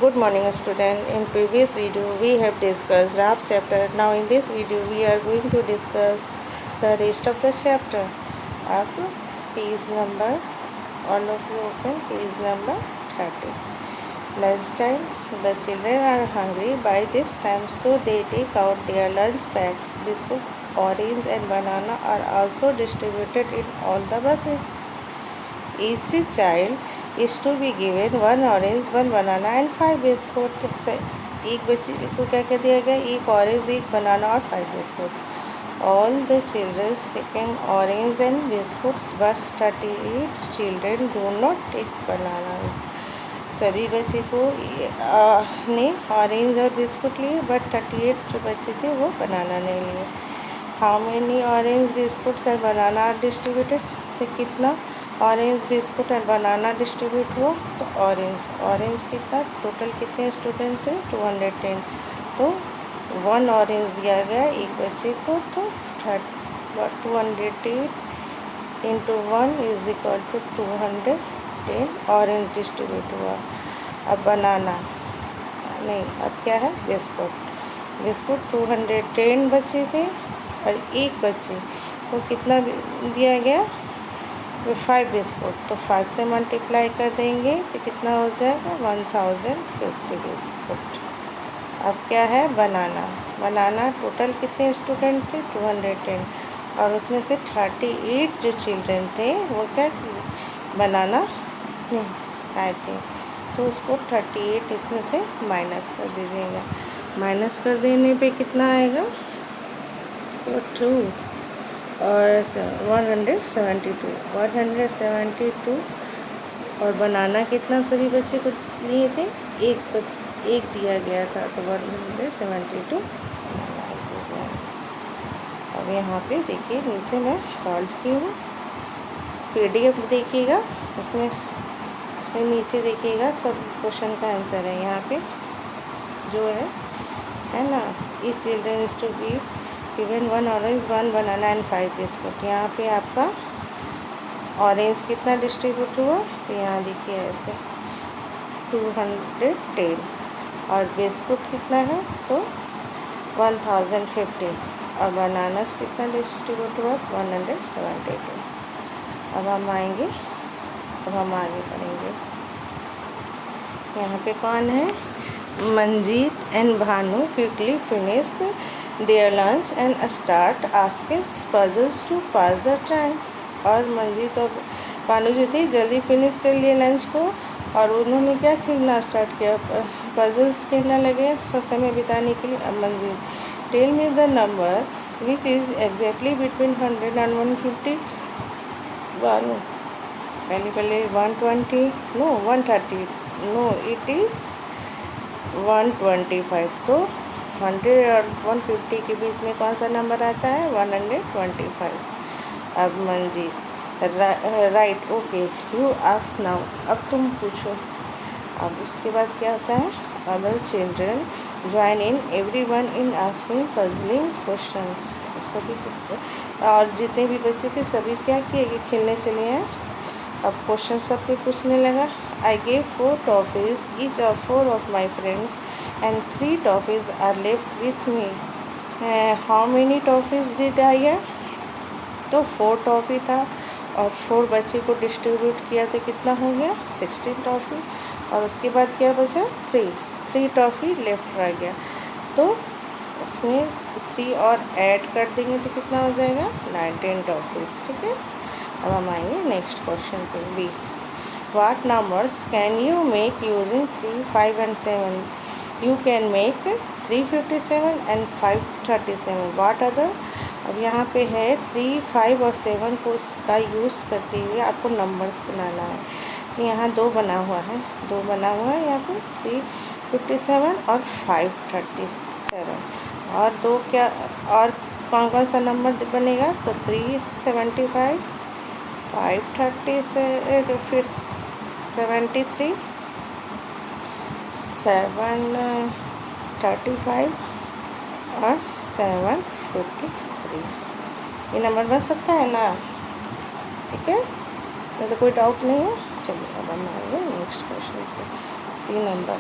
Good morning student. In previous video we have discussed RAP chapter. Now in this video we are going to discuss the rest of the chapter. Up page number, all of you open page number 30. Lunchtime. The children are hungry by this time, so they take out their lunch packs. Biscuit, orange and banana are also distributed in all the buses. Each child is to be given one orange, one banana and 5 biscuit. एक बच्चे को क्या क्या दिया गया? एक orange, एक बनाना और 5 biscuit. All the children taking orange and biscuits, but 38 children do not take bananas. सभी बच्चे को ने ऑरेंज और बिस्कुट लिए, बट 38 जो बच्चे थे वो बनाना नहीं लिए. How many orange biscuits and banana are distributed? तो कितना orange biscuit and banana distribute हुआ? तो ऑरेंज कितना, टोटल कितने स्टूडेंट थे? 210. तो 1 ऑरेंज दिया गया एक बच्चे को, तो 210 into 1 is equal to 210 orange distribute हुआ. अब बनाना नहीं, अब क्या है? बिस्कुट 210 बच्चे थे और एक बच्चे को कितना दिया गया? 5 बिस्कुट. तो 5 से मल्टीप्लाई कर देंगे तो कितना हो जाएगा? 1050 बिस्कुट. अब क्या है? बनाना टोटल कितने स्टूडेंट थे? 210. और उसमें से 38 जो चिल्ड्रन थे वो क्या बनाना नहीं खाए थे, तो उसको 38 इसमें से माइनस कर दीजिएगा. माइनस कर देने पे कितना आएगा? 2 और 172. और बनाना कितना सभी बच्चे को लिए थे? एक दिया गया था, तो 172 बनाना हो गया. अब यहाँ पे देखिए नीचे मैं सॉल्व की हूँ. PDF देखिएगा, उसमें नीचे देखिएगा सब क्वेश्चन का आंसर है. यहाँ पे जो है ना, इस children is to be given 1 orange, 1 banana and 5 biscuit. यहाँ पे आपका ऑरेंज कितना डिस्ट्रीब्यूट हुआ? तो यहाँ देखिए ऐसे 210. और बिस्कुट कितना है? तो 1050. और बनानास कितना डिस्ट्रीब्यूट हुआ? 172. अब हम आगे बढ़ेंगे. यहाँ पे कौन है? Manjeet and Bhanu quickly finish their lunch and start asking puzzles to pass the time. और मंजीत और भानु जो थी जल्दी फिनिश कर लिए लंच को, और उन्होंने क्या खेलना स्टार्ट किया? पजल्स खेलना लगे समय बिताने के लिए. अब Manjeet tell me the number which is exactly between 100 and 150. Bhanu पहले 120 नो 130 नो इट इज़ 125. तो 100 और 150 के बीच में कौन सा नंबर आता है? 125. अब Manjeet right okay you ask now. अब तुम पूछो. अब उसके बाद क्या होता है? Other children join in everyone in asking puzzling questions. सभी और जितने भी बच्चे थे सभी क्या किए कि खेलने चले हैं. अब क्वेश्चन सब पे पूछने लगा. I gave 4 toffees each of 4 of my friends and 3 toffees are left with me. How many toffees did I get? तो 4 टॉफ़ी था और 4 बच्चे को डिस्ट्रीब्यूट किया तो कितना हो गया? 16 टॉफ़ी. और उसके बाद क्या बचा? 3 टॉफ़ी लेफ्ट रह गया. तो उसमें 3 और ऐड कर देंगे तो कितना हो जाएगा? 19 टॉफ़ीज़. ठीक है. अब हम आएंगे नेक्स्ट क्वेश्चन पे. Be what numbers can you make using 3, 5 and 7? You can make 357 and 537. What other? अब यहाँ पे है 3, 5 और 7 को उसका यूज़ करते हुए आपको नंबर्स बनाना है. तो यहाँ 2 बना हुआ है यहाँ पे 357 और 537. और 2 क्या और कौन सा नंबर बनेगा? तो 375, 530 फिर 73, 735 और 753. ये नंबर बन सकता है ना? ठीक है, इसमें तो कोई डाउट नहीं है. चलिए अब हम आएंगे नेक्स्ट क्वेश्चन पे. C number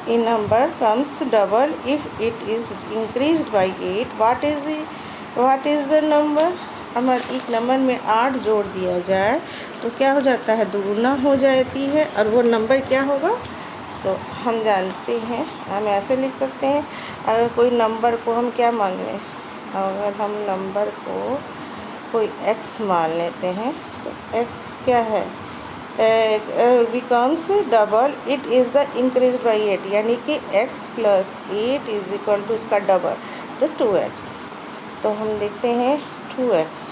A number comes double if it is increased by 8. What is the number? हमारे एक नंबर में 8 जोड़ दिया जाए तो क्या हो जाता है, दुगुना हो जाती है। और वो नंबर क्या होगा, तो हम जानते हैं, हम ऐसे लिख सकते हैं। अगर कोई नंबर को हम क्या मान लें, अगर हम नंबर को कोई x मान लेते हैं तो x क्या है, becomes double it is the increase by 8, यानी कि x plus 8 is equal to इसका डबल तो 2x। तो हम देखते हैं 2x,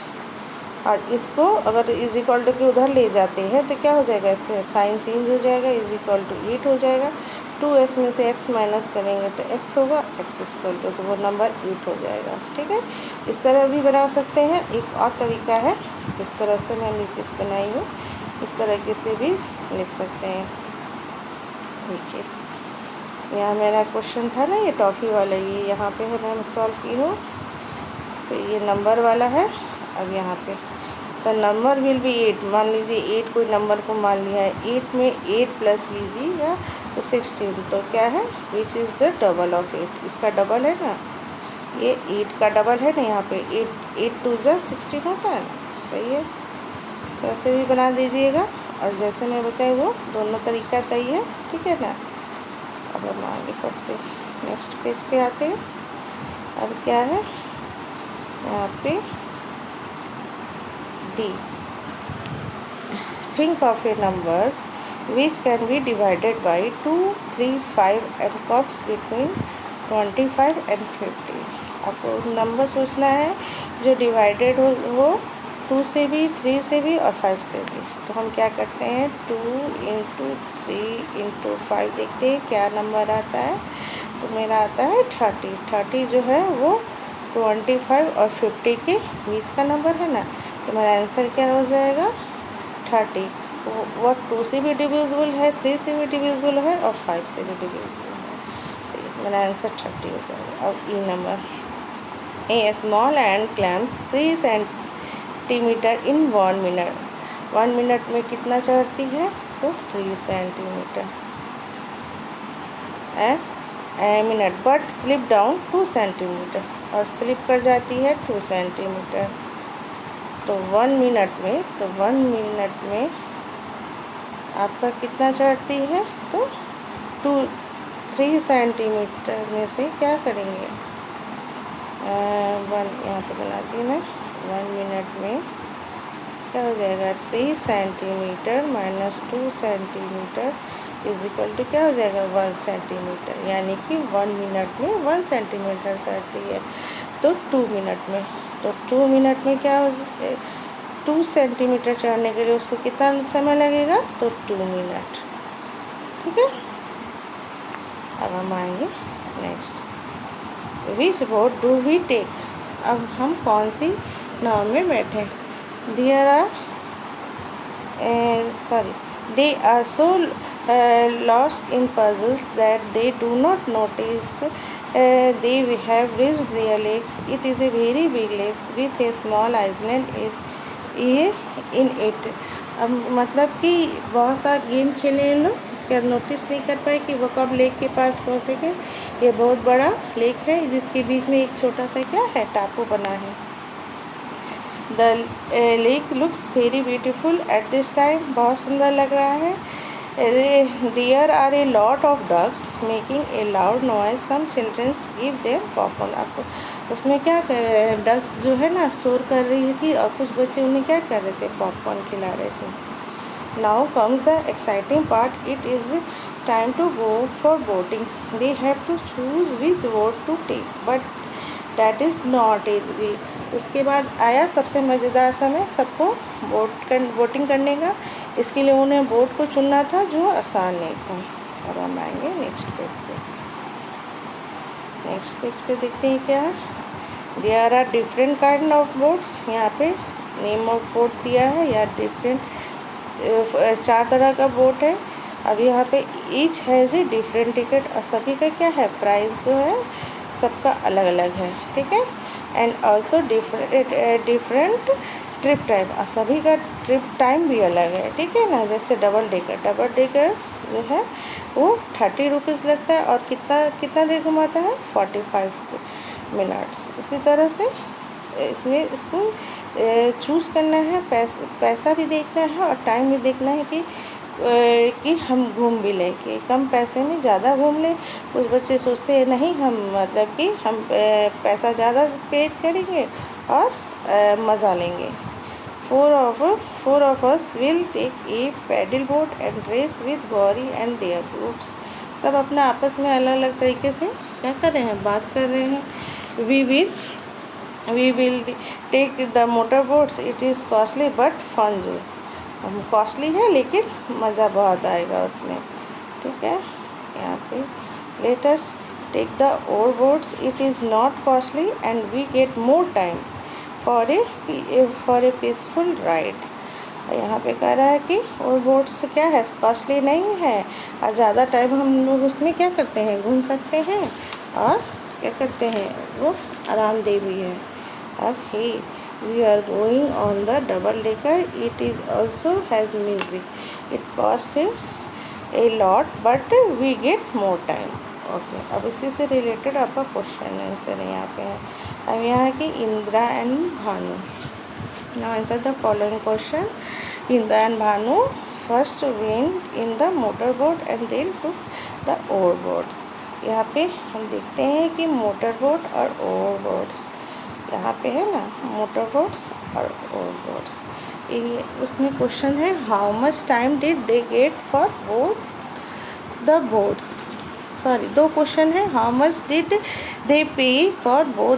और इसको अगर इज इक्वल टू के उधर ले जाते हैं तो क्या हो जाएगा, इससे साइन चेंज हो जाएगा, इज इक्वल टू 8 हो जाएगा। 2x में से x माइनस करेंगे तो x होगा, x इक्वल टू तो वो नंबर 8 हो जाएगा। ठीक है, इस तरह भी बना सकते हैं। एक और तरीका है, इस तरह से मैं नीचे से बनाई हूँ, इस तरीके से भी लिख सकते हैं। देखिए, यहाँ मेरा क्वेश्चन था ना, ये टॉफ़ी वाला, ये यहाँ पे है, मैं सॉल्व की हूँ। तो ये नंबर वाला है। अब यहाँ पे तो नंबर विल बी 8, मान लीजिए 8 कोई नंबर को मान लिया है, 8 में 8 प्लस लीजिएगा तो 16, तो क्या है, which is the double of 8, इसका डबल है ना, ये 8 का डबल है ना, यहाँ पे 8 2 जा 16 होता है, सही है। तो ऐसे भी बना दीजिएगा, और जैसे मैं बताई वो दोनों तरीका सही है। ठीक है ना। अब हम आगे पढ़ते हैं, नेक्स्ट पेज पे आते हैं। अब क्या है यहाँ पे, D, think of a numbers which can be divided by 2, 3, 5 and comes between 25 and 50। आपको नंबर सोचना है जो डिवाइडेड हो 2 से भी, 3 से भी और 5 से भी। तो हम क्या करते हैं, 2 इंटू 3 इंटू 5, देखते हैं क्या नंबर आता है। तो मेरा आता है 30। 30 जो है वो 25 और 50 के बीच का नंबर है ना, तो मेरा आंसर क्या हो जाएगा 30। वह 2 से भी डिविजिबल है, 3 से भी डिविजिबल है और 5 से भी डिविजिबल है, तो इसमें मेरा आंसर 30 हो जाएगा। अब E number, a small and climbs 3 centimetre in 1 minute. 1 minute में कितना चढ़ती है, तो 3 centimetre minute, but slip down 2 centimetre, और स्लिप कर जाती है 2 सेंटीमीटर। तो 1 मिनट में आपका कितना चढ़ती है, तो 3 सेंटीमीटर में से क्या करेंगे, 1 यहाँ पे बनाती हूँ मैं, 1 मिनट में क्या हो जाएगा, 3 centimetre minus 2 centimetre is equal to क्या हो जाएगा, 1 सेंटीमीटर, यानी कि 1 मिनट में 1 सेंटीमीटर चढ़ती है। तो 2 मिनट में, तो 2 मिनट में क्या हो, 2 सेंटीमीटर चढ़ने के लिए उसको कितना समय लगेगा, तो 2 मिनट। ठीक है। अब हम आएंगे next, which boat do we take. अब हम कौन सी नाव में बैठे, there are they are so lost in puzzles that they do not notice they have reached their lakes. It is a very big lake with a small island in it। अब मतलब कि बहुत सा गेम खेले हैं लोग, उसके बाद नोटिस नहीं कर पाए कि वो कब लेक के पास पहुँचेंगे। ये बहुत बड़ा लेक है जिसके बीच में एक छोटा सा क्या है, टापू बना है। The lake looks very beautiful at this time, बहुत सुंदर लग रहा है। There are a lot of ducks making a loud noise. Some children give them popcorn। आपको उसमें क्या कर रहे हैं, डक्स जो है ना शोर कर रही थी, और कुछ बच्चे उन्हें क्या कर रहे थे, पॉपकॉर्न खिला रहे थे। Now comes the exciting part. It is time to go for boating. They have to choose which boat to take, but that is not easy। उसके बाद आया सबसे मज़ेदार समय सबको बोटिंग करने का। इसके लिए उन्हें बोट को चुनना था जो आसान नहीं था। और हम आएंगे नेक्स्ट पेज पे। नेक्स्ट पेज पे देखते हैं क्या है, there are different kind of boats. यहाँ पे नेम ऑफ बोट दिया है, या डिफरेंट 4 तरह का बोट है। अब यहाँ पे each has a different ticket, और सभी का क्या है, प्राइस जो है सबका अलग अलग है। ठीक है। And also different trip time, और सभी का ट्रिप टाइम भी अलग है। ठीक है ना। जैसे डबल डेकर जो है वो 30 रुपीज़ लगता है। और कितना कितना देर घुमाता है, 45 मिनट्स। इसी तरह से इसमें इसको चूज़ करना है, पैसा भी देखना है और टाइम भी देखना है कि हम घूम भी लें, कि कम पैसे में ज़्यादा घूम लें। कुछ बच्चे सोचते हैं नहीं, हम मतलब कि हम पैसा ज़्यादा पे करेंगे और मज़ा लेंगे। Four of us will take a paddle boat and race with Gauri and their groups। सब अपना आपस में अलग अलग तरीके से क्या कर रहे हैं, बात कर रहे हैं। We will take the motor boats, it is costly but fun जो कॉस्टली है लेकिन मज़ा बहुत आएगा उसमें, ठीक है। यहाँ पे let us take the oar boats, it is not costly and we get more time for a peaceful ride। यहाँ पे कह रहा है कि ओर बोट्स क्या है, कॉस्टली नहीं है और ज़्यादा टाइम हम लोग उसमें क्या करते हैं, घूम सकते हैं और क्या करते हैं, वो आरामदेह भी है। अब we are going on the double decker, it is also has music, it cost a lot but we get more time। Okay, अब इसी से रिलेटेड आपका क्वेश्चन आंसर है यहाँ पे है। अब यहाँ है कि Indira and Bhanu. Now answer the following question. Indira and Bhanu first went in the motor boat and then to the oar boats. यहाँ पे हम देखते हैं कि मोटर बोट और ओर बोट्स यहाँ पे है ना, मोटर बोट्स और ओर बोट्स। ये उसमें क्वेश्चन है how much time did they get for both the boats. Sorry, दो क्वेश्चन है, हाउ मच डिड दे पे फॉर बोथ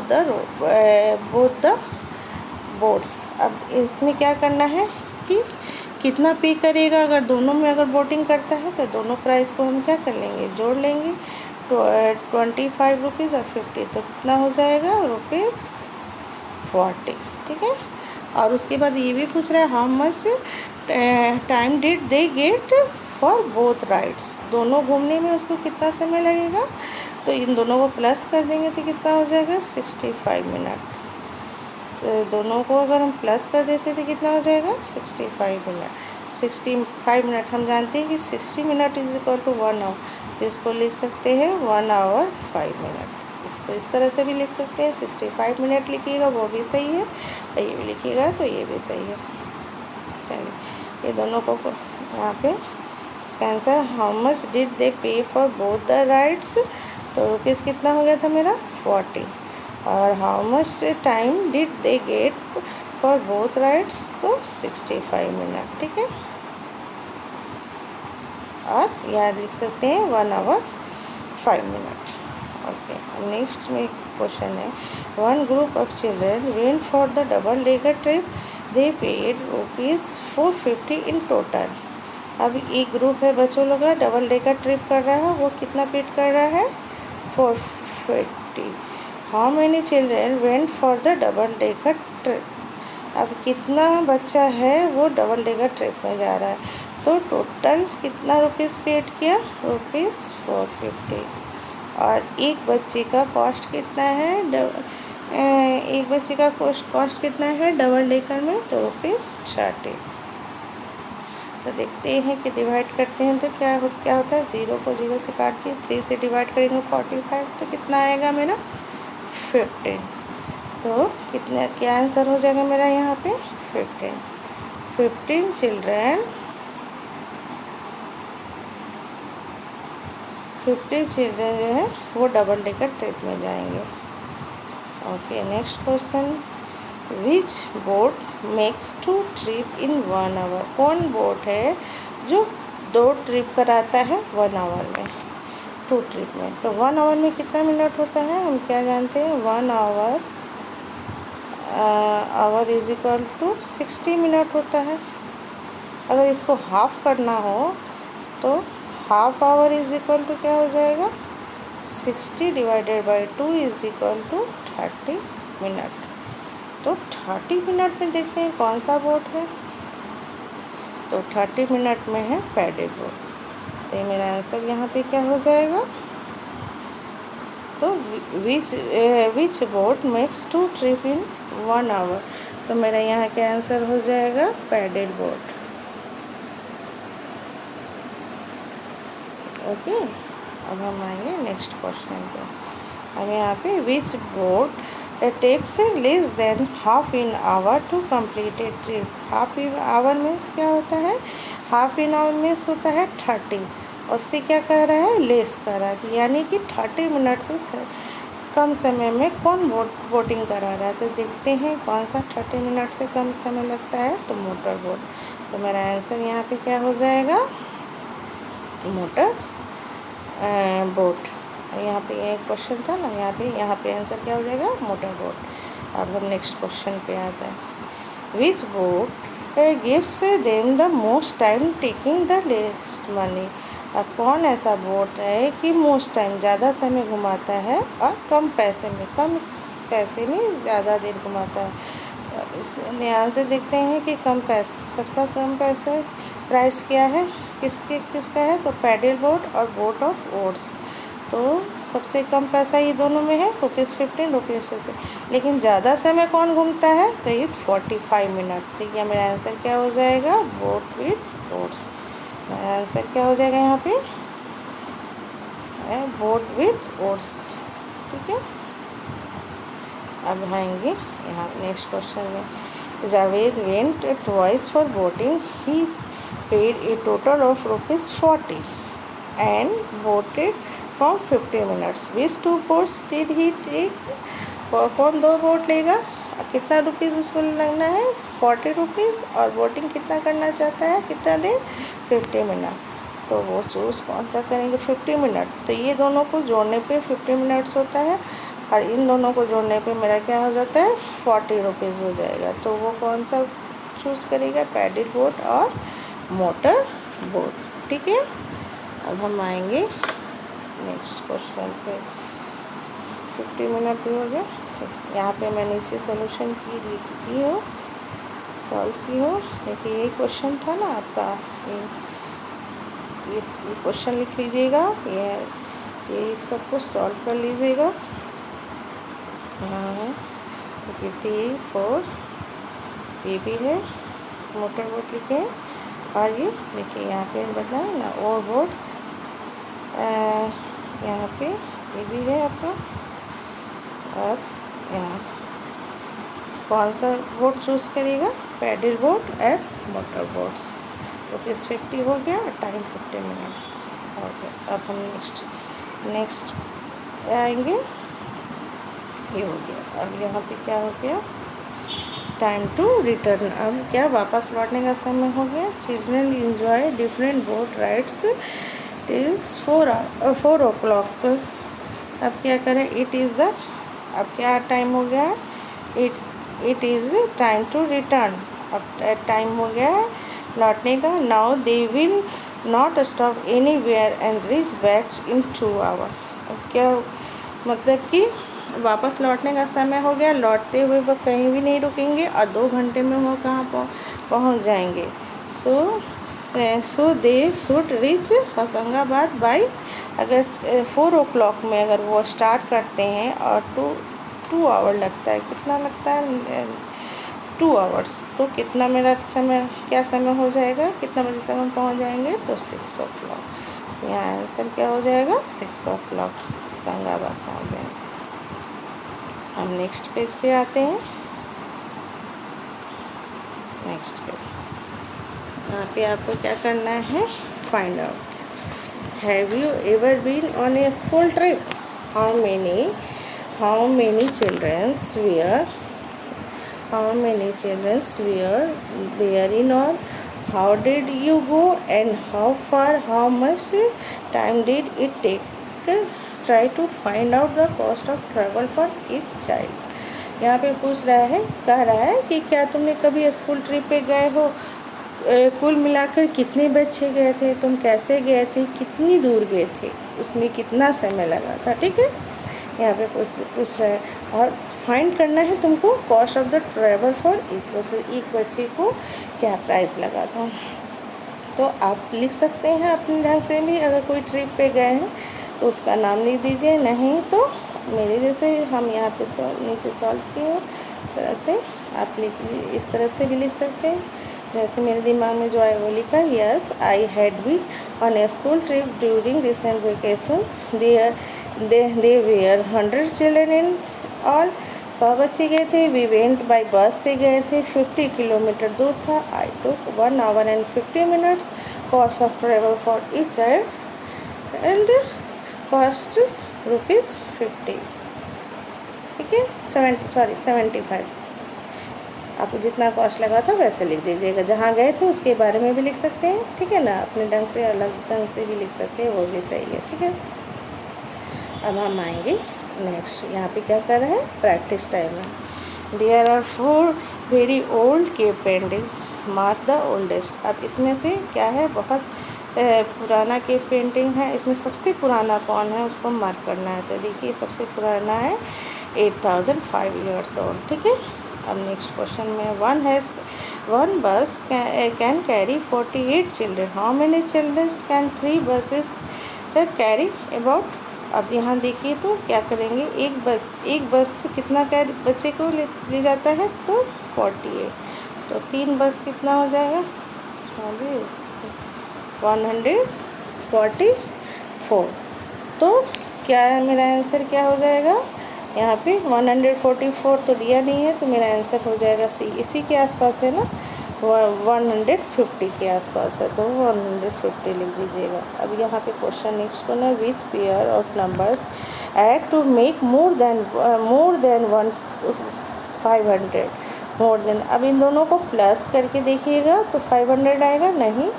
द बोट्स। अब इसमें क्या करना है कि कितना पे करेगा, अगर दोनों में अगर बोटिंग करता है तो दोनों प्राइस को हम क्या कर लेंगे, जोड़ लेंगे। 25 रुपीज़ और 50 तो कितना हो जाएगा, ₹40, ठीक है। और उसके बाद ये भी पूछ रहा है how much time did they get for both rides. दोनों घूमने में उसको कितना समय लगेगा, तो इन दोनों को प्लस कर देंगे तो कितना हो जाएगा, 65 मिनट। तो दोनों को अगर हम प्लस कर देते तो कितना हो जाएगा, 65 मिनट। 65 मिनट हम जानते हैं कि 60 minute is equal to 1 hour, तो इसको लिख सकते हैं 1 आवर 5 मिनट। इसको इस तरह से भी लिख सकते हैं, 65 मिनट लिखिएगा वो भी सही है और ये भी लिखिएगा तो ये भी सही है। चलिए ये दोनों को यहाँ पे इसका answer how much did they पे फॉर बोथ द राइड्स, तो रुपीज़ कितना हो गया था मेरा, 40। और how much time did they get for both rides, तो 65 मिनट, ठीक है। और यहाँ लिख सकते हैं 1 आवर 5 मिनट। ओके, नेक्स्ट में क्वेश्चन है one group of children went for the double decker trip, they paid ₹450 in total. अब एक ग्रुप है बच्चों लोग का डबल डेकर ट्रिप कर रहा है, वो कितना पेड कर रहा है, 450। How many children went for the double decker trip. अब कितना बच्चा है वो डबल डेकर ट्रिप में जा रहा है, तो टोटल कितना रुपीज़ पेड किया, ₹450। और एक बच्चे का कॉस्ट कितना है, एक बच्चे का कॉस्ट कितना है डबल डेकर में, तो ₹30। तो देखते हैं कि डिवाइड करते हैं तो क्या होता है, 0 को 0 से काट दिए, 3 से डिवाइड करेंगे 45, तो कितना आएगा मेरा 15। तो कितना क्या आंसर हो जाएगा मेरा यहाँ पे 15 चिल्ड्रेन 50 चिल्ड्रेन जो है वो डबल डेकर ट्रिप में जाएंगे। Okay, next question, which boat makes 2 trip in 1 hour. कौन बोट है जो 2 ट्रिप कराता है 1 आवर में, 2 ट्रिप में। तो 1 आवर में कितना मिनट होता है, हम क्या जानते हैं, 1 hour is equal to 60 minute होता है। अगर इसको हाफ करना हो तो half hour is equal to क्या हो जाएगा, 60 divided by 2 is equal to 30 minute. तो 30 मिनट में देखते हैं कौन सा बोट है, तो 30 मिनट में है पैडल बोट। तो ये मेरा आंसर यहाँ पे क्या हो जाएगा, तो which boat makes 2 trip in 1 hour, तो मेरा यहाँ का आंसर हो जाएगा पैडल बोट। ओके, अब हम आएंगे नेक्स्ट क्वेश्चन पे। अब यहाँ पे which boat takes less than half in hour to complete a trip. Half in hour means क्या होता है, हाफ इन आवर मीन्स होता है 30, और उससे क्या कर रहा है, लेस कर रहा है, यानी कि 30 मिनट से कम समय में कौन बोटिंग करा रहा है। तो देखते हैं कौन सा 30 मिनट से कम समय लगता है, तो मोटर बोट। तो मेरा आंसर यहाँ पे क्या हो जाएगा, मोटर बोट। यहाँ पे ये क्वेश्चन था ना, यहाँ पे आंसर क्या हो जाएगा, मोटर बोट। अब हम नेक्स्ट क्वेश्चन पे आते हैं। Which boat gives them the most time taking the least money. अब कौन ऐसा बोट है कि मोस्ट टाइम ज़्यादा समय घुमाता है और कम पैसे में ज़्यादा देर घुमाता है। इसमें ध्यान से देखते हैं कि सबसे कम पैसे प्राइस क्या है, किसका है, तो पैडल बोट और बोट ऑफ ओट्स। तो सबसे कम पैसा ये दोनों में है, ₹15 ₹50। लेकिन ज़्यादा समय कौन घूमता है, तो ये 45 मिनट। ठीक है, मेरा आंसर क्या हो जाएगा, बोट विथ ओट्स। मेरा आंसर क्या हो जाएगा यहाँ पे, बोट विथ ओट्स। ठीक है, अब आएंगे यहाँ नेक्स्ट क्वेश्चन में। Javed went twice for boating, he paid a total of ₹40 and boated for 50 minutes. Which 2 boats did he take. कौन 2 बोट लेगा, कितना रुपीज़ उसको लगना है, ₹40, और बोटिंग कितना करना चाहता है, कितना देर, 50 मिनट। तो वो चूज़ कौन सा करेंगे, 50 मिनट। तो ये दोनों को जोड़ने पे 50 मिनट्स होता है, और इन दोनों को जोड़ने पे मेरा क्या हो जाता है, ₹40 हो जाएगा। तो वो कौन सा चूज़ करेगा, पैडल बोट और मोटर बोट। ठीक है, अब हम आएंगे नेक्स्ट क्वेश्चन पे। 50 मिनट भी हो गया। यहाँ पे मैं नीचे सॉल्यूशन की लिखती हूँ, सॉल्व की हूँ। देखिए ये क्वेश्चन था ना आपका, ये क्वेश्चन लिख लीजिएगा, ये सब कुछ सॉल्व कर लीजिएगा। हाँ है, तो 3 4 ये भी है, मोटर बोट लिखे हैं। और ये देखिए यहाँ पे बताएं ना, और बोट्स यहाँ पे ये भी है आपका। और यहाँ कौन सा बोट चूज़ करेगा, paddle boat and motor boats. ₹50 हो गया, टाइम 50 मिनट्स हो गया। अब हम नेक्स्ट आएंगे, ये हो गया। अब यहाँ पे क्या हो गया, टाइम टू रिटर्न। अब क्या, वापस लौटने का समय हो गया। Children enjoy different boat rides tills 4 o'clock। अब क्या करें, इट इज़ द, अब क्या टाइम हो गया, it is time to return. अब टाइम हो गया है लौटने का। Now they will not stop anywhere and reach back in 2 hours। अब क्या मतलब कि वापस लौटने का समय हो गया, लौटते हुए वो कहीं भी नहीं रुकेंगे, और 2 घंटे में वो कहाँ पहुँच जाएंगे। So they should reach Hoshangabad by, अगर 4 o'clock में अगर वो स्टार्ट करते हैं और 2 hour लगता है, कितना लगता है, 2 hours। तो कितना मेरा समय, क्या समय हो जाएगा, कितना बजे तक हम पहुँच जाएंगे, तो 6 o'clock। तो यहाँ आंसर क्या हो जाएगा, 6 o'clock होशंगाबाद पहुँच जाएंगे। हम नेक्स्ट पेज पे आते हैं। नेक्स्ट पेज, यहाँ पे आपको क्या करना है, find out. Have you ever been on a school trip, how many childrens were there in all, how did you go and how far, how much time did it take, try to find out the cost of travel for each child। यहाँ पे पूछ रहा है, कह रहा है कि क्या तुमने कभी स्कूल ट्रिप पे गए हो, कुल मिलाकर कितने बच्चे गए थे, तुम कैसे गए थे, कितनी दूर गए थे, उसमें कितना समय लगा था। ठीक है, यहाँ पे पूछ रहा है, और फाइंड करना है तुमको cost of the travel for एक बच्चे को क्या प्राइस लगा था। तो आप लिख सकते हैं अपने ढंग से भी, अगर कोई ट्रिप पे गए हैं तो उसका नाम लिख दीजिए, नहीं तो मेरे जैसे हम यहाँ पे नीचे सॉल्व किए इस तरह से आप इस तरह से भी लिख सकते हैं। जैसे मेरे दिमाग में जो आया वो लिखा, yes I had been on a school trip during recent vacations. They were 100 children in all. 100 बच्चे गए थे. We went by bus से गए थे. 50 किलोमीटर दूर था. I took 1 hour and 50 minutes. Cost of travel for each child and cost is ₹50. ठीक है. 75. आपको जितना कॉस्ट लगा था वैसे लिख दीजिएगा. जहाँ गए थे उसके बारे में भी लिख सकते हैं. ठीक है ना. अपने ढंग से अलग ढंग से भी लिख सकते हैं, वो भी सही है. ठीक है. अब हम आएंगे नेक्स्ट. यहाँ पे क्या कर रहे हैं, प्रैक्टिस टाइम है. There are 4 very old cave paintings. Mark the oldest. अब इसमें से क्या है, बहुत पुराना केव पेंटिंग है. इसमें सबसे पुराना कौन है उसको मार्क करना है. तो देखिए सबसे पुराना है 8005 ईयर्स ओल्ड. ठीक है. अब नेक्स्ट क्वेश्चन में one bus can carry 48 children. How many children can 3 buses carry about? अब यहाँ देखिए तो क्या करेंगे, एक बस से कितना बच्चे को ले जाता है, तो 48. तो 3 बस कितना हो जाएगा, 144. तो क्या है मेरा आंसर, क्या हो जाएगा यहाँ पे 144 तो दिया नहीं है, तो मेरा आंसर हो जाएगा सी. इसी के आसपास है ना, 150 के आसपास है, तो 150 लिख दीजिएगा. अब यहाँ पे क्वेश्चन नेक्स्ट को ना, which pair of numbers add to make more than 500. More than. अब इन दोनों को प्लस करके देखिएगा तो 500 आएगा. नहीं,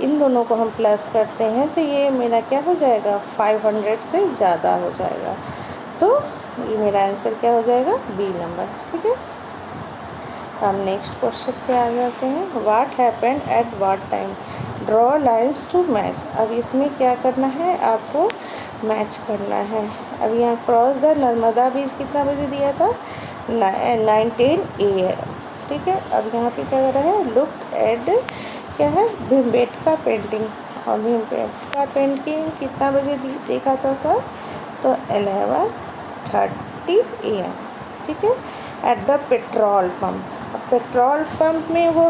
इन दोनों को हम प्लस करते हैं तो ये मेरा क्या हो जाएगा, 500 से ज़्यादा हो जाएगा. तो ये मेरा आंसर क्या हो जाएगा, बी नंबर. ठीक है. हम नेक्स्ट क्वेश्चन पे आ जाते हैं. What happened at what time. Draw lines to match. अब इसमें क्या करना है, आपको मैच करना है. अब यहाँ क्रॉस द नर्मदा ब्रिज कितना बजे दिया था, 9:10 AM. ठीक है. अब यहाँ पे क्या कर रहा है, लुक एट क्या है, भीमबेटका पेंटिंग. और भीमबेटका पेंटिंग कितना बजे देखा था सर, तो 11:30 AM. ठीक है. At the petrol pump. Petrol pump में वो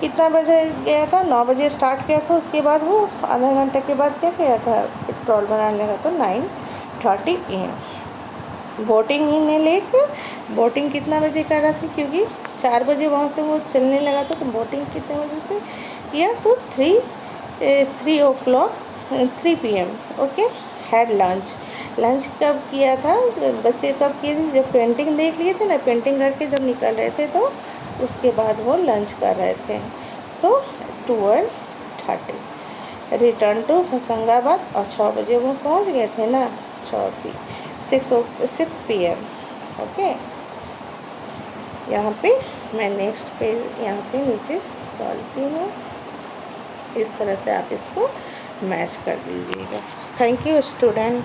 कितना बजे गया था, 9 बजे स्टार्ट किया था. उसके बाद वो आधा घंटे के बाद क्या किया था, पेट्रोल बनाने लगा, तो 9:30 AM. Boating in A lake. Boating कितना बजे कर रहा था, क्योंकि 4 बजे वहाँ से वो चलने लगा था, तो बोटिंग कितने बजे से किया, तो 3 PM. ओके. हैड लंच कब किया था, बच्चे कब किए थे, जब पेंटिंग देख लिए थे ना, पेंटिंग करके जब निकल रहे थे तो उसके बाद वो लंच कर रहे थे, तो 12:30. Return to Hoshangabad. और 6 बजे वो पहुंच गए थे ना, 6 PM. ओके. यहाँ पे मैं नेक्स्ट पेज यहाँ पे नीचे सॉल्व की हूँ. इस तरह से आप इसको मैच कर दीजिएगा. Thank you student.